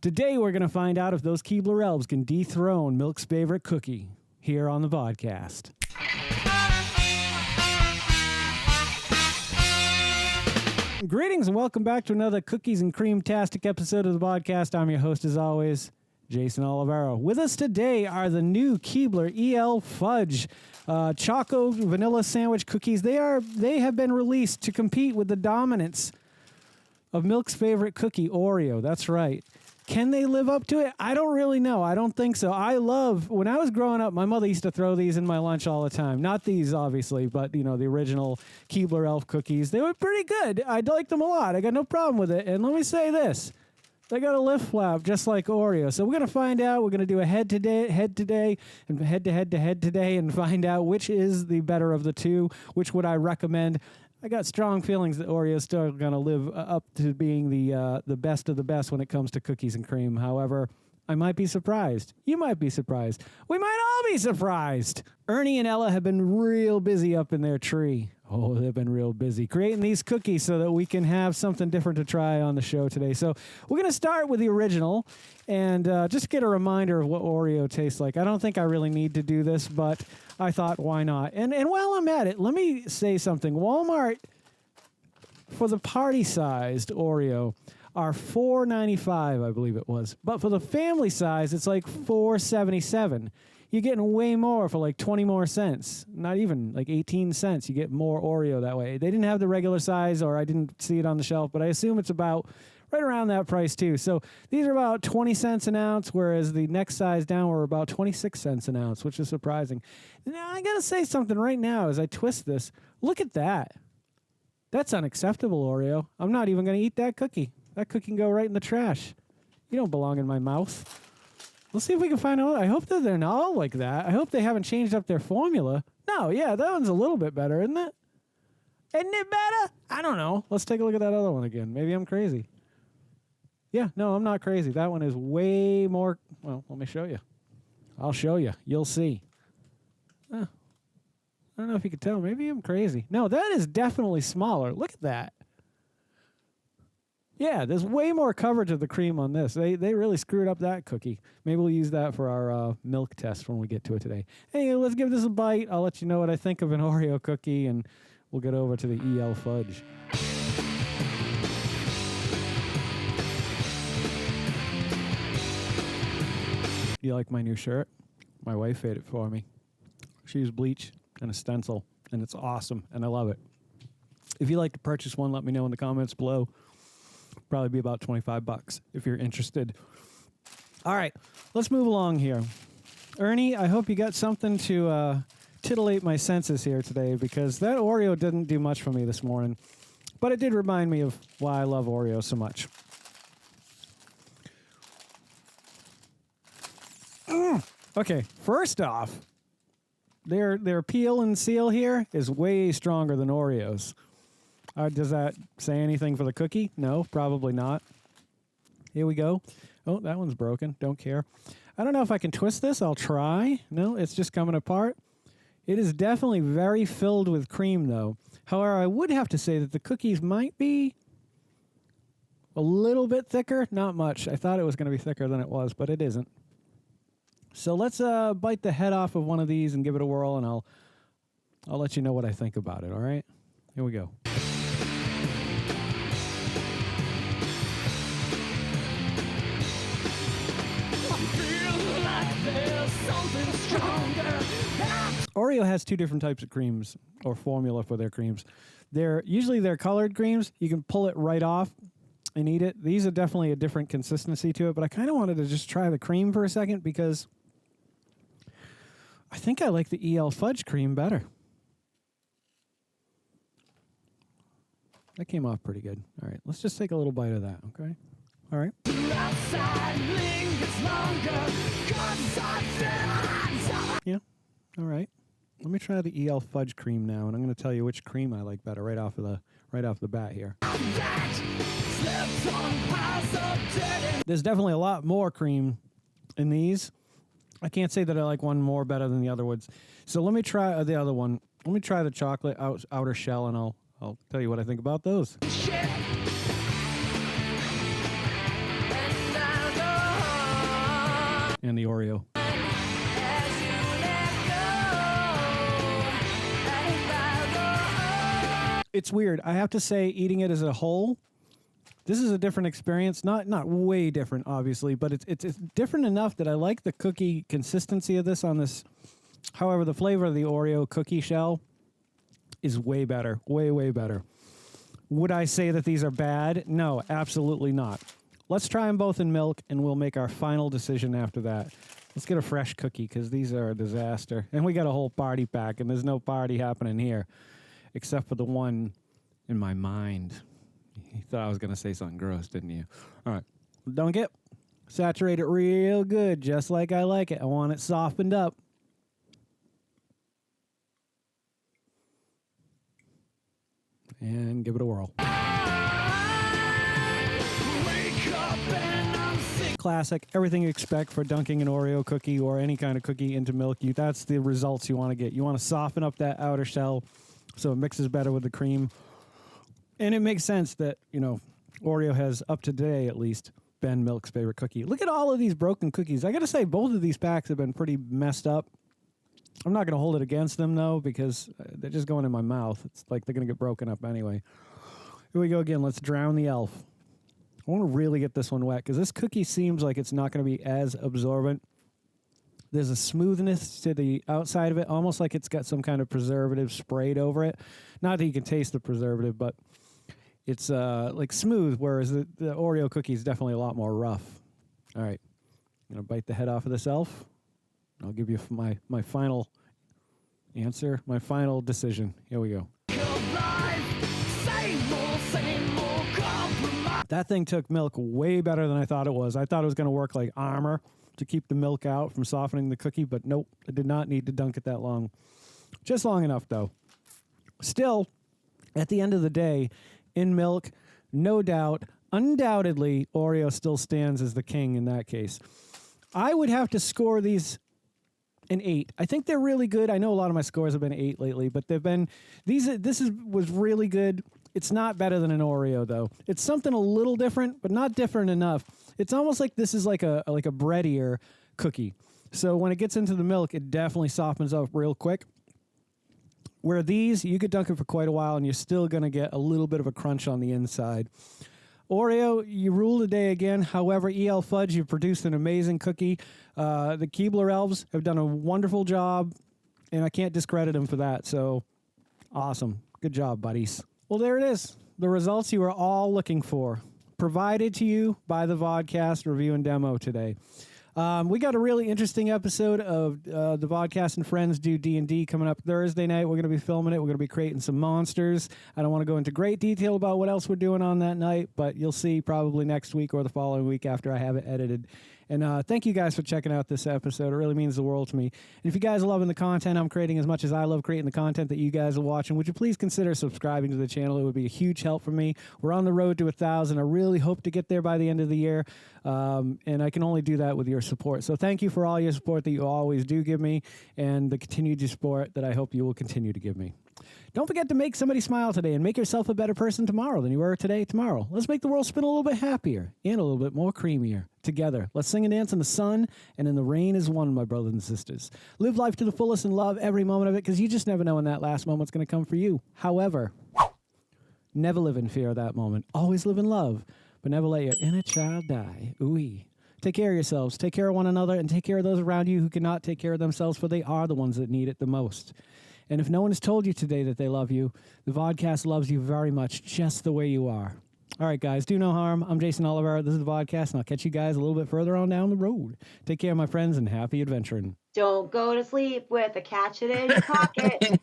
Today we're going to find out if those Keebler elves can dethrone Milk's favorite cookie here on the Vodkast. Greetings and welcome back to another Cookies and Cream-tastic episode of the Vodkast. I'm your host as always, Geycen Olivero. With us today are the new Keebler EL Fudge Choco vanilla sandwich cookies. They have been released to compete with the dominance of Milk's favorite cookie, Oreo. That's right. Can they live up to it? I don't really know. I don't think so. When I was growing up, my mother used to throw these in my lunch all the time. Not these, obviously, but, the original Keebler elf cookies. They were pretty good. I liked them a lot. I got no problem with it. And let me say this. They got a lift flap just like Oreo. So we're going to find out. We're going to do a head to head today and find out which is the better of the two. Which would I recommend? I got strong feelings that Oreo is still going to live up to being the best of the best when it comes to cookies and cream. However, I might be surprised. You might be surprised. We might all be surprised. Ernie and Ella have been real busy up in their tree. Oh, they've been real busy creating these cookies so that we can have something different to try on the show today. So we're going to start with the original and just get a reminder of what Oreo tastes like. I don't think I really need to do this, but I thought, why not? And while I'm at it, let me say something. Walmart, for the party-sized Oreo, are $4.95, I believe it was. But for the family size, it's like $4.77. You're getting way more for like 20 more cents. Not even, like 18 cents. You get more Oreo that way. They didn't have the regular size, or I didn't see it on the shelf, but I assume it's about right around that price too. So these are about 20 cents an ounce, whereas the next size down were about 26 cents an ounce, which is surprising. Now, I got to say something right now as I twist this. Look at that. That's unacceptable, Oreo. I'm not even going to eat that cookie. That cookie can go right in the trash. You don't belong in my mouth. Let's see if we can find out. I hope that they're not all like that. I hope they haven't changed up their formula. No, yeah, that one's a little bit better, isn't it? Isn't it better? I don't know. Let's take a look at that other one again. Maybe I'm crazy. Yeah, no, I'm not crazy. That one is way more. Well, let me show you. I'll show you. You'll see. I don't know if you could tell. Maybe I'm crazy. No, that is definitely smaller. Look at that. Yeah, there's way more coverage of the cream on this. They really screwed up that cookie. Maybe we'll use that for our milk test when we get to it today. Hey, let's give this a bite. I'll let you know what I think of an Oreo cookie, and we'll get over to the EL Fudge. Do you like my new shirt? My wife made it for me. She used bleach and a stencil, and it's awesome, and I love it. If you'd like to purchase one, let me know in the comments below. Probably be about $25 if you're interested. All right, let's move along here. Ernie, I hope you got something to titillate my senses here today, because that Oreo didn't do much for me this morning, but it did remind me of why I love Oreo so much. Okay, first off, their peel and seal here is way stronger than Oreo's. Does that say anything for the cookie? No, probably not. Here we go. Oh, that one's broken. Don't care. I don't know if I can twist this. I'll try. No, it's just coming apart. It is definitely very filled with cream, though. However, I would have to say that the cookies might be a little bit thicker. Not much. I thought it was going to be thicker than it was, but it isn't. So let's bite the head off of one of these and give it a whirl, and I'll let you know what I think about it, all right? Here we go. Oreo has two different types of creams, or formula for their creams. Usually they're colored creams. You can pull it right off and eat it. These are definitely a different consistency to it, but I kind of wanted to just try the cream for a second because I think I like the EL Fudge cream better. That came off pretty good. All right, let's just take a little bite of that, okay? All right. Yeah, all right. Let me try the EL Fudge cream now, and I'm going to tell you which cream I like better right off the bat here. There's definitely a lot more cream in these. I can't say that I like one more better than the other ones. So let me try the other one. Let me try the chocolate outer shell, and I'll tell you what I think about those. and the Oreo. It's weird. I have to say, eating it as a whole, this is a different experience. Not way different, obviously, but it's different enough that I like the cookie consistency of this on this. However, the flavor of the Oreo cookie shell is way better. Way better. Would I say that these are bad? No, absolutely not. Let's try them both in milk, and we'll make our final decision after that. Let's get a fresh cookie, because these are a disaster. And we got a whole party pack, and there's no party happening here, except for the one in my mind. You thought I was going to say something gross, didn't you? All right. Dunk it. Saturate it real good, just like I like it. I want it softened up. And give it a whirl. Classic. Everything you expect for dunking an Oreo cookie or any kind of cookie into milk. That's the results you want to get. You want to soften up that outer shell so it mixes better with the cream. And it makes sense that, Oreo has, up to today at least, been Milk's favorite cookie. Look at all of these broken cookies. I got to say, both of these packs have been pretty messed up. I'm not going to hold it against them, though, because they're just going in my mouth. It's like they're going to get broken up anyway. Here we go again. Let's drown the elf. I want to really get this one wet, because this cookie seems like it's not going to be as absorbent. There's a smoothness to the outside of it, almost like it's got some kind of preservative sprayed over it. Not that you can taste the preservative, but it's like smooth, whereas the Oreo cookie is definitely a lot more rough. All right. I'm going to bite the head off of this elf. I'll give you my final answer, my final decision. Here we go. That thing took milk way better than I thought it was. I thought it was going to work like armor to keep the milk out from softening the cookie, but nope, I did not need to dunk it that long. Just long enough, though. Still, at the end of the day, in milk, no doubt, undoubtedly, Oreo still stands as the king in that case. I would have to score these an 8. I think they're really good. I know a lot of my scores have been 8 lately, but they've been was really good. It's not better than an Oreo, though. It's something a little different, but not different enough. It's almost like this is like a breadier cookie. So when it gets into the milk, it definitely softens up real quick. Where these, you could dunk it for quite a while, and you're still going to get a little bit of a crunch on the inside. Oreo, you rule the day again. However, EL Fudge, you've produced an amazing cookie. The Keebler elves have done a wonderful job, and I can't discredit them for that. So, awesome. Good job, buddies. Well, there it is. The results you were all looking for, provided to you by the Vodkast review and demo today. We got a really interesting episode of the Vodkast and Friends do D&D coming up Thursday night. We're going to be filming it. We're going to be creating some monsters. I don't want to go into great detail about what else we're doing on that night, but you'll see probably next week or the following week after I have it edited. And thank you guys for checking out this episode. It really means the world to me. And if you guys are loving the content I'm creating as much as I love creating the content that you guys are watching, would you please consider subscribing to the channel? It would be a huge help for me. We're on the road to 1,000. I really hope to get there by the end of the year. And I can only do that with your support. So thank you for all your support that you always do give me, and the continued support that I hope you will continue to give me. Don't forget to make somebody smile today and make yourself a better person tomorrow than you were today tomorrow. Let's make the world spin a little bit happier and a little bit more creamier together. Let's sing and dance in the sun and in the rain as one, my brothers and sisters. Live life to the fullest and love every moment of it, because you just never know when that last moment's going to come for you. However, never live in fear of that moment. Always live in love, but never let your inner child die. Ooh-wee. Take care of yourselves, take care of one another, and take care of those around you who cannot take care of themselves, for they are the ones that need it the most. And if no one has told you today that they love you, the Vodkast loves you very much, just the way you are. All right, guys, do no harm. I'm Geycen Oliveira. This is the Vodkast, and I'll catch you guys a little bit further on down the road. Take care, my friends, and happy adventuring. Don't go to sleep with a catch it in your pocket.